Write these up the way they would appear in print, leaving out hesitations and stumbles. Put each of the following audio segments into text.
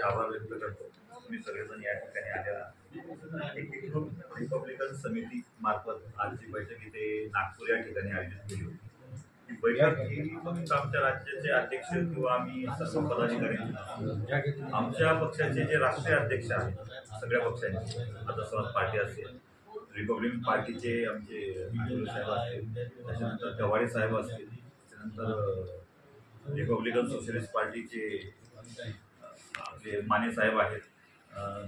आभार व्यक्त करतो. तुम्ही सगळेजण या ठिकाणी आलेला. एकीकृत रिपब्लिकन समिती मार्फत आजची बैठक इथे नागपूर या ठिकाणी आयोजित केली होती. ही बैठक ही फक्त आमच्या राज्याचे अध्यक्ष किंवा आम्ही सर्व पदाधिकारी, आमच्या पक्षाचे जे राष्ट्रीय अध्यक्ष आहेत सगळ्या पक्षांचे, आता स्वराज पार्टी असेल, रिपब्लिकन पार्टीचे आमचे साहेब असतील, त्याच्यानंतर गवाडे साहेब असतील, त्याच्यानंतर रिपब्लिकन सोशलिस्ट पार्टीचे आपले माने साहेब आहेत,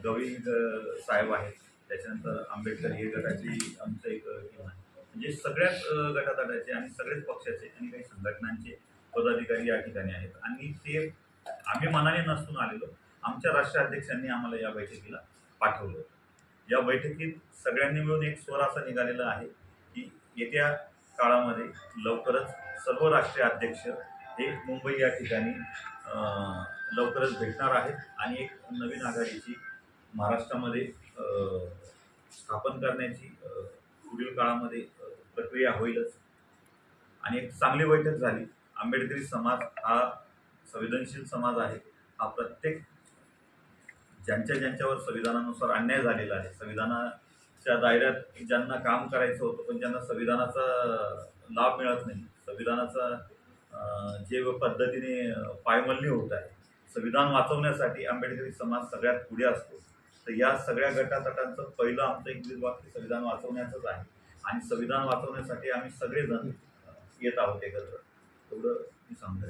गवळी साहेब आहेत, त्याच्यानंतर आंबेडकर हे गटाची आमचं एक टीम आहे. म्हणजे सगळ्याच गटातटाचे आणि सगळेच पक्षाचे आणि काही संघटनांचे पदाधिकारी या ठिकाणी आहेत. आणि ते आम्ही मनाने नसून आलेलो, आमच्या राष्ट्रीय अध्यक्षांनी आम्हाला या बैठकीला पाठवलं. या बैठकीत सगळ्यांनी मिळून एक स्वर असा निघालेला आहे की येत्या काळामध्ये लवकरच सर्व राष्ट्रीय अध्यक्ष हे मुंबई या ठिकाणी लवकरच भेटणार आहेत आणि एक नवीन आघाडीची महाराष्ट्रामध्ये स्थापन करण्याची पुढील काळामध्ये प्रक्रिया होईलच. आणि एक चांगली बैठक झाली. आंबेडकरी समाज हा संवेदनशील समाज आहे. हा प्रत्येक ज्यांच्यावर संविधानानुसार अन्याय झालेला आहे, संविधानाच्या दायऱ्यात ज्यांना काम करायचं होतं पण ज्यांना संविधानाचा लाभ मिळत नाही, संविधानाचा जे पद्धतीने पायमल्ली होत आहे, संविधान वाचवण्यासाठी आंबेडकरी समाज सगळ्यात पुढे असतो. तर या सगळ्या गटातटांचं पहिलं आमचं एक वाक्य संविधान वाचवण्याचंच आहे. आणि संविधान वाचवण्यासाठी आम्ही सगळेजण येत आहोत एकत्र. एवढं मी सांगतो.